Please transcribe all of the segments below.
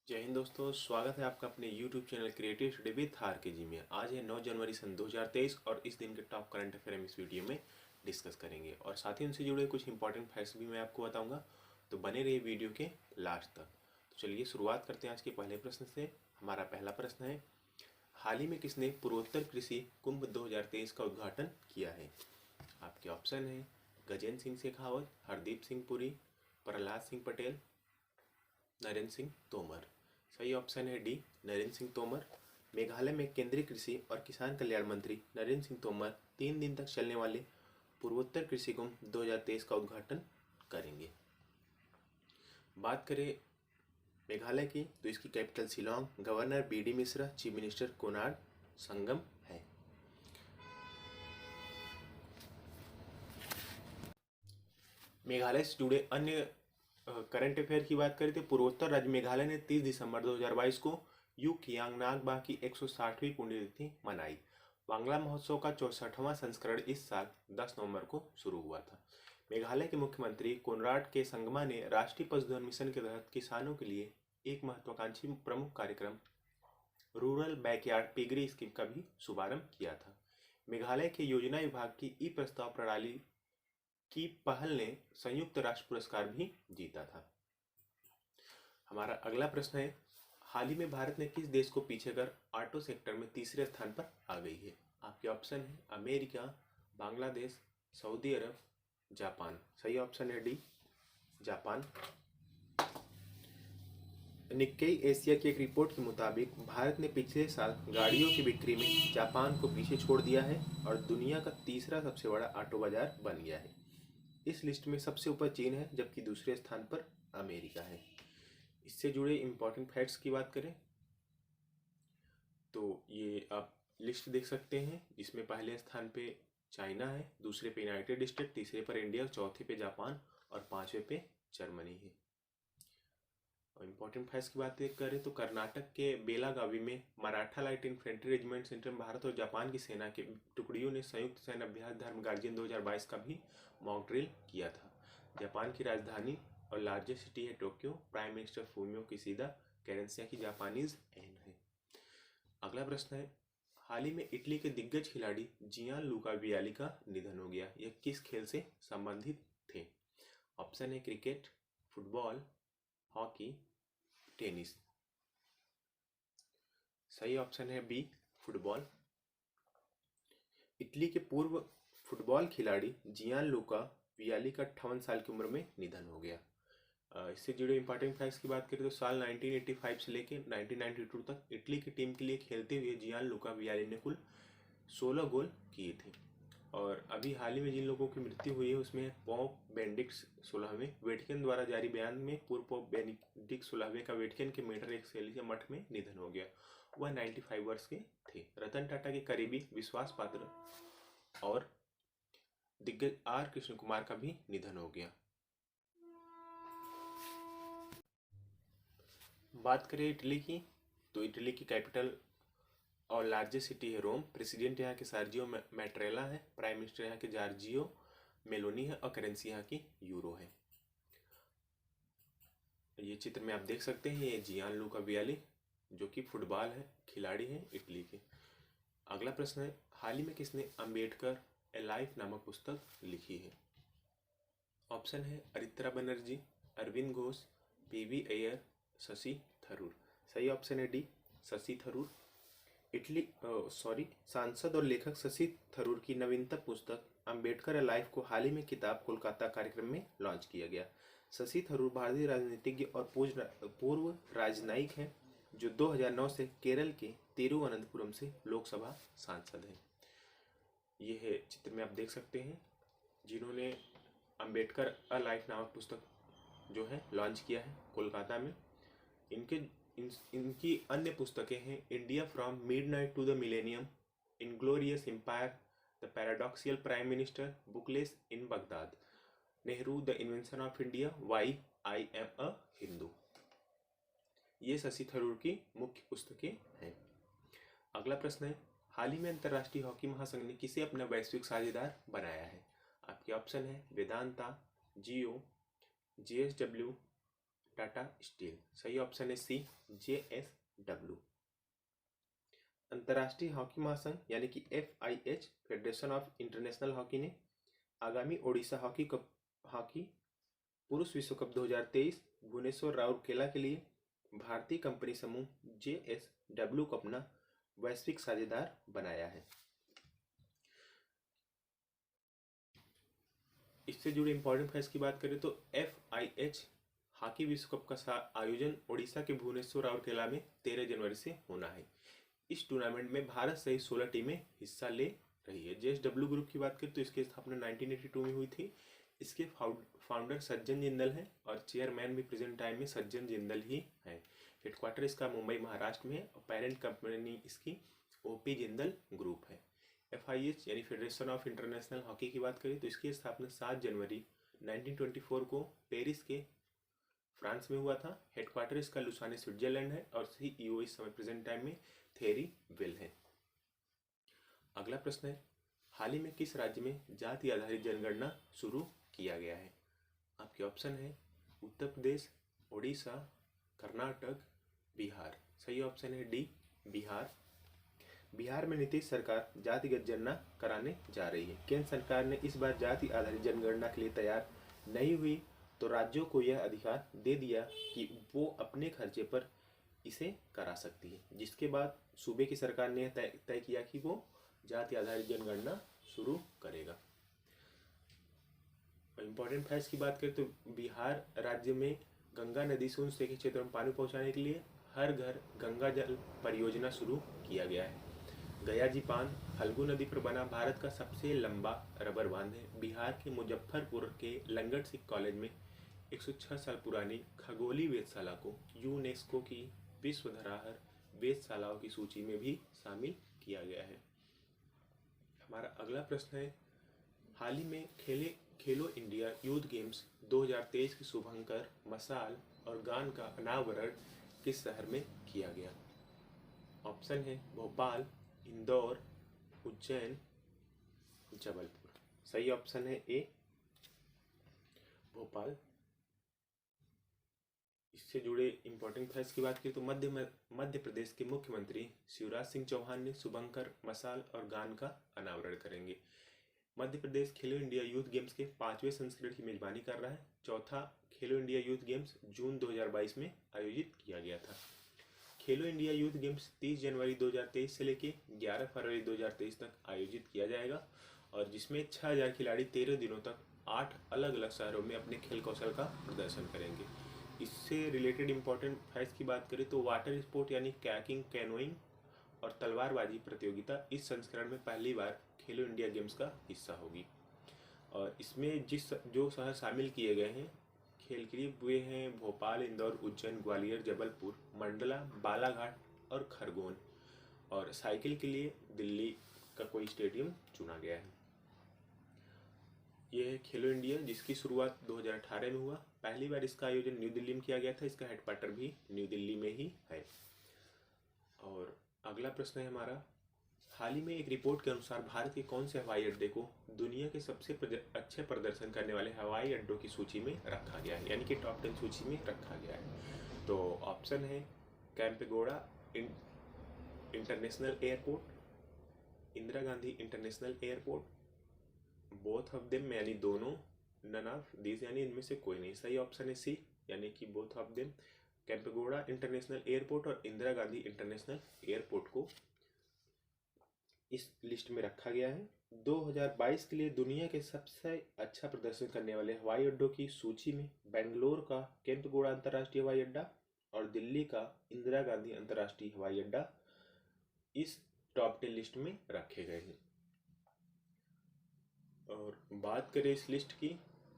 जय हिंद दोस्तों, स्वागत है आपका अपने YouTube channel creative study with R K G में। आज है 9 जनवरी सन 2023 और इस दिन के टॉप करंट अफेयर हम इस वीडियो में डिस्कस करेंगे और साथ ही उनसे जुड़े कुछ इंपॉर्टेंट फैक्ट्स भी मैं आपको बताऊंगा, तो बने रहिए वीडियो के लास्ट तक। तो चलिए शुरुआत करते हैं आज के पहले प्रश्न से। हमारा पहला प्रश्न है, हाल ही में किसने पूर्वोत्तर कृषि कुंभ 2023 का उद्घाटन किया है? आपके ऑप्शन है गजेंद्र सिंह शेखावत, हरदीप सिंह पुरी, प्रहलाद सिंह पटेल, नरेंद्र सिंह तोमर। सही ऑप्शन है डी, नरेंद्र सिंह तोमर। मेघालय में केंद्रीय कृषि और किसान कल्याण मंत्री नरेंद्र सिंह तोमर 3 दिन तक चलने वाले पूर्वोत्तर कृषि कुंभ 2023 का उद्घाटन करेंगे। बात करें मेघालय की, तो इसकी कैपिटल शिलोंग, गवर्नर BD मिश्रा, चीफ मिनिस्टर कोनार्ड संगम है। मेघालय से जुड़े अन्य करंट अफेयर की बात करें तो पूर्वोत्तर राज्य मेघालय ने 30 दिसंबर 2022 को यू कियांग नागबा की 160वीं पुण्यतिथि मनाई। बांग्ला महोत्सव का 64वां संस्करण इस साल 10 नवंबर को शुरू हुआ था। मेघालय के मुख्यमंत्री कोनराड के संगमा ने राष्ट्रीय पशुधन मिशन के तहत किसानों के लिए एक महत्वाकांक्षी प्रमुख कार्यक्रम रूरल बैकयार्ड पिगरी स्कीम का भी शुभारंभ किया था। मेघालय के योजना विभाग की ई प्रस्ताव प्रणाली की पहल ने संयुक्त राष्ट्र पुरस्कार भी जीता था। हमारा अगला प्रश्न है, हाल ही में भारत ने किस देश को पीछे कर ऑटो सेक्टर में तीसरे स्थान पर आ गई है? आपके ऑप्शन है अमेरिका, बांग्लादेश, सऊदी अरब, जापान। सही ऑप्शन है डी, जापान। निक्केई एशिया की एक रिपोर्ट के मुताबिक भारत ने पिछले साल गाड़ियों की बिक्री में जापान को पीछे छोड़ दिया है और दुनिया का तीसरा सबसे बड़ा ऑटो बाजार बन गया है। इस लिस्ट में सबसे ऊपर चीन है, जबकि दूसरे स्थान पर अमेरिका है। इससे जुड़े इंपॉर्टेंट फैक्ट्स की बात करें तो ये आप लिस्ट देख सकते हैं, जिसमें पहले स्थान पे चाइना है, दूसरे पे यूनाइटेड स्टेट, तीसरे पर इंडिया, चौथे पे जापान और पांचवे पे जर्मनी है। और इम्पोर्टेंट फैक्ट्स की बात करें तो कर्नाटक के बेलागावी में Maratha light infantry regiment centre में भारत और जापान की सेना की टुकड़ियों ने संयुक्त सैन्य अभ्यास धर्म गार्जियन 2022 का भी मॉक ड्रिल किया था। जापान की राजधानी और लार्जेस्ट सिटी है Tokyo. Prime minister Fumio Kishida कैरेंसिया की जापानीज एन है। अगला प्रश्न है, हाल ही में इटली के दिग्गज खिलाड़ी जियान लूका वियाली का निधन हो गया। यह किस खेल से संबंधित थे? ऑप्शन है क्रिकेट, फुटबॉल, हॉकी, टेनिस। सही ऑप्शन है बी, फुटबॉल। इटली के पूर्व फुटबॉल खिलाड़ी जियान लूका वियाली का 58 साल की उम्र में निधन हो गया। इससे जुड़े इंपॉर्टेंट फैक्ट्स की बात करें तो साल 1985 से लेकर 1992 तक इटली की टीम के लिए खेलते हुए जियान लूका वियाली ने कुल 16 गोल किए थे। और अभी हाल ही में जिन लोगों की मृत्यु हुई है उसमें पोप बेनेडिक्ट 16वें। वेटिकन द्वारा जारी बयान में पूर्व पोप बेनेडिक्ट 16वें का वेटिकन के मेटर एक सेलिसिया मठ में निधन हो गया। वह 95 वर्ष के थे। रतन टाटा के करीबी विश्वास पात्र और दिग्गज R कृष्ण कुमार का भी निधन हो गया। बात करें इटली की, तो इटली की कैपिटल और लार्जेस्ट सिटी है रोम। प्रेसिडेंट यहाँ के सर्जियो मैट्रेला है। प्राइम मिनिस्टर यहाँ के जॉर्जियो मेलोनी है और करेंसी यहाँ की यूरो है। ये चित्र में आप देख सकते हैं, ये जियान लूका वियाली जो कि फुटबॉल है खिलाड़ी हैं इटली के। अगला प्रश्न है, हाल ही में किसने अंबेडकर ए लाइफ नामक पुस्तक लिखी है? ऑप्शन है अरित्रा बनर्जी, अरविंद घोष, PV अय्यर, शशि थरूर। सही ऑप्शन है डी, शशि थरूर। सांसद और लेखक शशि थरूर की नवीनतम पुस्तक अंबेडकर ए लाइफ को हाल ही में किताब कोलकाता कार्यक्रम में लॉन्च किया गया। शशि थरूर भारतीय राजनीतिज्ञ और पूर्व राजनयिक हैं जो 2009 से केरल के तिरुवनंतपुरम से लोकसभा सांसद हैं। ये है चित्र में आप देख सकते हैं, जिन्होंने अंबेडकर अ लाइफ नामक पुस्तक जो है लॉन्च किया है कोलकाता में। इनकी अन्य पुस्तकें हैं India from midnight to the millennium, inglorious empire, the paradoxical prime minister, bookless in Baghdad, Nehru the invention of India, why I am a Hindu. ये शशि थरूर की मुख्य पुस्तकें हैं। अगला प्रश्न है, हाल ही में अंतर्राष्ट्रीय हॉकी महासंघ ने किसे अपना वैश्विक साझेदार बनाया है? आपके ऑप्शन है वेदांता, जियो, JSW, टाटा स्टील। सही ऑप्शन है सी, JSW। अंतर्राष्ट्रीय हॉकी महासंघ यानी कि FIH, federation of international hockey ने आगामी ओडिशा हॉकी पुरुष विश्व कप 2023 भुवनेश्वर राउरकेला के लिए भारतीय कंपनी समूह JSW को अपना वैश्विक साझेदार बनाया है। इससे जुड़े इंपॉर्टेंट फैक्ट्स की बात करें तो FIH हॉकी विश्व कप का आयोजन ओडिशा के भुवनेश्वर राउरकेला में 13 जनवरी से होना है। इस टूर्नामेंट में भारत सहित 16 टीमें हिस्सा ले रही है। JSW ग्रुप की बात करें तो इसकी स्थापना 1982 में हुई थी। इसके फाउंडर सज्जन जिंदल हैं और चेयरमैन भी प्रेजेंट टाइम में सज्जन जिंदल ही हैं। हेडक्वार्टर इसका मुंबई महाराष्ट्र में है और पेरेंट कंपनी इसकी OP जिंदल ग्रुप है। FIH यानी फेडरेशन ऑफ इंटरनेशनल हॉकी की बात करें तो इसकी स्थापना 7 जनवरी 1924 को पेरिस के फ्रांस में हुआ था। हेडक्वार्टर इसका लुसाने स्विट्जरलैंड है और CEO इस समय प्रेजेंट टाइम में थेरी विल है। अगला प्रश्न है, हाल ही में किस राज्य में जाति आधारित जनगणना शुरू किया गया है? आपके ऑप्शन है उत्तर प्रदेश, ओडिशा, कर्नाटक, बिहार। सही ऑप्शन है डी, बिहार। बिहार में नीतीश सरकार जातिगत जनगणना कराने जा रही है। केंद्र सरकार ने इस बार जाति आधारित जनगणना के लिए तैयार नहीं हुई तो राज्यों को यह अधिकार दे दिया कि वो अपने खर्चे पर इसे करा सकती है, जिसके बाद सूबे की सरकार ने तय किया कि वो जाति आधारित जनगणना शुरू करेगा। इंपॉर्टेंट फैक्ट्स की बात करें तो बिहार राज्य में गंगा नदी से उन के क्षेत्र में पानी पहुंचाने के लिए हर घर गंगा जल परियोजना शुरू किया गया है। गयाजी बांध फल्गु नदी पर बना भारत का सबसे लंबा रबर बांध है। बिहार के मुजफ्फरपुर के लंगट सिख कॉलेज में 106 साल पुरानी खगोलीय वेधशाला को यूनेस्को की विश्व धरोहर वेधशालाओं की सूची में भी शामिल किया गया है। हमारा अगला प्रश्न है, हाल ही में खेलो इंडिया यूथ गेम्स 2023 के शुभंकर, मसाल और गान का अनावरण किस शहर में किया गया? ऑप्शन है भोपाल, इंदौर, उज्जैन, जबलपुर। सही ऑप्शन है ए, भोपाल। इससे जुड़े इंपॉर्टेंट फैक्ट्स की बात करें तो मध्य प्रदेश के मुख्यमंत्री शिवराज सिंह चौहान ने शुभंकर, मसाल और गान का अनावरण करेंगे। मध्य प्रदेश खेलो इंडिया यूथ गेम्स के 5वें संस्करण की मेजबानी कर रहा है। चौथा खेलो इंडिया यूथ गेम्स जून 2022 में आयोजित किया गया था। खेलो इंडिया यूथ गेम्स 30 जनवरी 2023 से लेकर 11 फरवरी 2023 तक आयोजित किया जाएगा और जिसमें 6000 खिलाड़ी 13 दिनों तक 8 अलग अलग शहरों में अपने खेल कौशल का प्रदर्शन करेंगे। इससे रिलेटेड इंपॉर्टेंट फैक्ट्स की बात करें तो वाटर स्पोर्ट यानी कैकिंग, कैनोइंग और तलवारबाजी प्रतियोगिता इस संस्करण में पहली बार खेलो इंडिया गेम्स का हिस्सा होगी और इसमें जो शहर शामिल किए गए हैं खेल के लिए वे हैं भोपाल, इंदौर, उज्जैन, ग्वालियर, जबलपुर, मंडला, बालाघाट और खरगोन। और साइकिल के लिए दिल्ली का कोई स्टेडियम चुना गया है। यह है खेलो इंडिया जिसकी शुरुआत 2018 में हुआ। पहली बार इसका आयोजन न्यू दिल्ली में किया गया था। इसका हेडक्वार्टर भी न्यू दिल्ली में ही है। और अगला प्रश्न है हमारा, हाल ही में एक रिपोर्ट के अनुसार भारत के कौन से हवाई अड्डे को दुनिया के सबसे अच्छे प्रदर्शन करने वाले हवाई अड्डों की सूची में रखा गया है, यानी कि टॉप 10 सूची में रखा गया है? तो ऑप्शन है Kempegowda international airport, Indira Gandhi international airport, both of them यानी दोनों, नन ऑफ दिस यानी इनमें से कोई नहीं। सही ऑप्शन है सी, यानी कि both of them. Kempegowda international airport और इंदिरा गांधी इंटरनेशनल एयरपोर्ट को इस लिस्ट में रखा गया है। 2022 के लिए दुनिया के सबसे अच्छा प्रदर्शन करने वाले हवाई अड्डों की सूची में बेंगलोर का केंपेगौड़ा अंतर्राष्ट्रीय हवाई अड्डा और दिल्ली का इंदिरा गांधी अंतर्राष्ट्रीय हवाई अड्डा इस टॉप 10 लिस्ट में रखे गए हैं। और बात करें इस लिस्ट की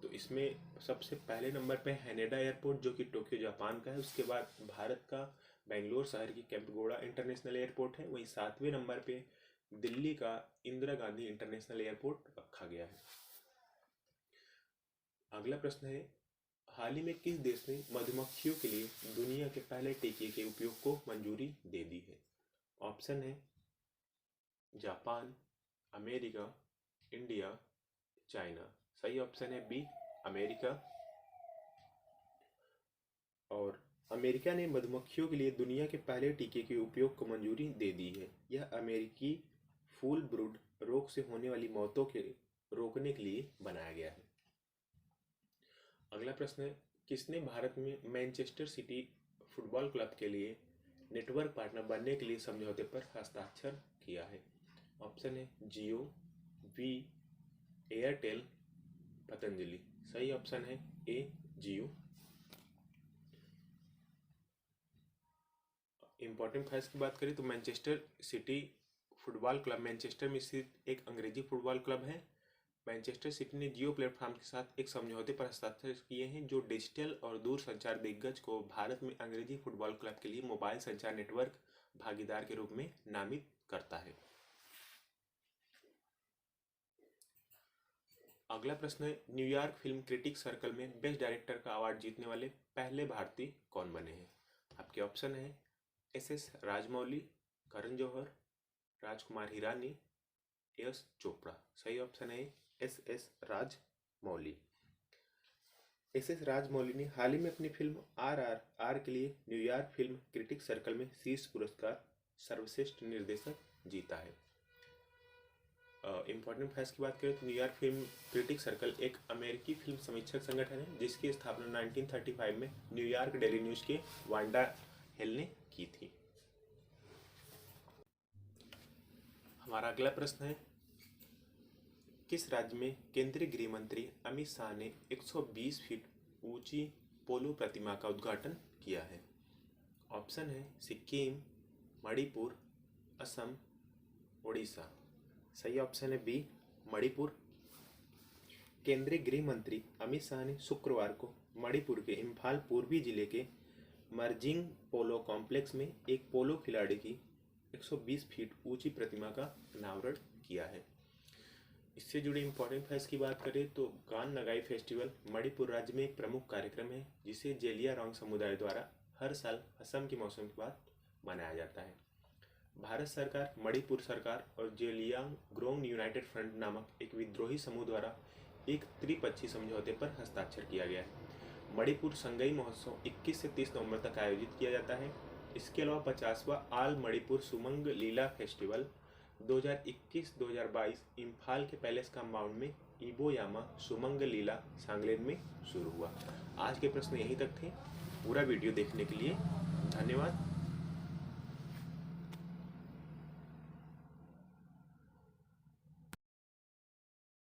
तो इसमें सबसे पहले नंबर पे हैनेडा एयरपोर्ट जो कि टोक्यो जापान का है। उसके बाद भारत का बेंगलोर शहर की केंपेगौड़ा इंटरनेशनल एयरपोर्ट है। वहीं 7वें नंबर पे दिल्ली का इंदिरा गांधी इंटरनेशनल एयरपोर्ट रखा गया है। अगला प्रश्न है, हाल ही में किस देश ने मधुमक्खियों के लिए दुनिया के पहले टीके के उपयोग को मंजूरी दे दी है? ऑप्शन है जापान, अमेरिका, इंडिया, चाइना। सही ऑप्शन है बी, अमेरिका। और अमेरिका ने मधुमक्खियों के लिए दुनिया के पहले टीके के उपयोग को मंजूरी दे दी है। यह अमेरिकी फूल ब्रूड रोग से होने वाली मौतों के रोकने के लिए बनाया गया है। अगला प्रश्न है, किसने भारत में मैनचेस्टर सिटी फुटबॉल क्लब के लिए नेटवर्क पार्टनर बनने के लिए समझौते पर हस्ताक्षर किया है? ऑप्शन है जियो, वी, एयरटेल, पतंजलि। सही ऑप्शन है ए, जियो। इंपॉर्टेंट फैक्ट्स की बात करें तो Manchester city football club Manchester में स्थित एक अंग्रेजी फुटबॉल क्लब है। मैनचेस्टर सिटी ने जियो प्लेटफॉर्म के साथ एक समझौते पर हस्ताक्षर किए हैं जो डिजिटल और दूर संचार दिग्गज को भारत में अंग्रेजी फुटबॉल क्लब के लिए मोबाइल संचार नेटवर्क भागीदार के रूप में नामित करता है। अगला प्रश्न है, न्यूयॉर्क फिल्म क्रिटिक सर्कल में बेस्ट डायरेक्टर का अवार्ड जीतने वाले पहले भारतीय कौन बने हैं? आपके ऑप्शन है एस राजमौली, करण जौहर, राजकुमार हिरानी, यश चोपड़ा। सही ऑप्शन है एस राजमौली। एस राजमौली ने हाल ही में अपनी फिल्म RRR के लिए न्यूयॉर्क फिल्म क्रिटिक सर्कल में शीर्ष पुरस्कार सर्वश्रेष्ठ निर्देशक जीता है। इंपॉर्टेंट फैक्ट्स की बात करें तो न्यूयॉर्क फिल्म क्रिटिक सर्कल एक अमेरिकी फिल्म समीक्षक संगठन है जिसकी स्थापना 1935 में न्यूयॉर्क डेली न्यूज के वांडा हेल ने की थी। हमारा अगला प्रश्न है, किस राज्य में केंद्रीय गृह मंत्री अमित शाह ने 120 फीट ऊंची पोलो प्रतिमा का उद्घाटन किया है? ऑप्शन है सिक्किम, मणिपुर, असम, उड़ीसा। सही ऑप्शन है बी, मणिपुर। केंद्रीय गृह मंत्री अमित शाह ने शुक्रवार को मणिपुर के इम्फाल पूर्वी जिले के मर्जिंग पोलो कॉम्प्लेक्स में एक पोलो खिलाड़ी की 120 फीट ऊंची प्रतिमा का अनावरण किया है। इससे जुड़े इंपॉर्टेंट फैक्ट्स की बात करें तो गान नगाई फेस्टिवल मणिपुर राज्य में एक प्रमुख कार्यक्रम है जिसे जेलियांगरोंग समुदाय द्वारा हर साल असम के मौसम के बाद मनाया जाता है। भारत सरकार, मणिपुर सरकार और जेलियांगरोंग यूनाइटेड फ्रंट नामक एक विद्रोही समूह द्वारा एक त्रिपक्षीय समझौते पर हस्ताक्षर किया गया है। मणिपुर संगई महोत्सव 21 से 30 नवंबर तक आयोजित किया जाता है। इसके अलावा 50वां ऑल मणिपुर सुमंग लीला फेस्टिवल 2021-2022 इम्फाल के पैलेस कंपाउंड में इबोयामा सुमंग लीला सांगलेन में शुरू हुआ। आज के प्रश्न यहीं तक थे। पूरा वीडियो देखने के लिए धन्यवाद।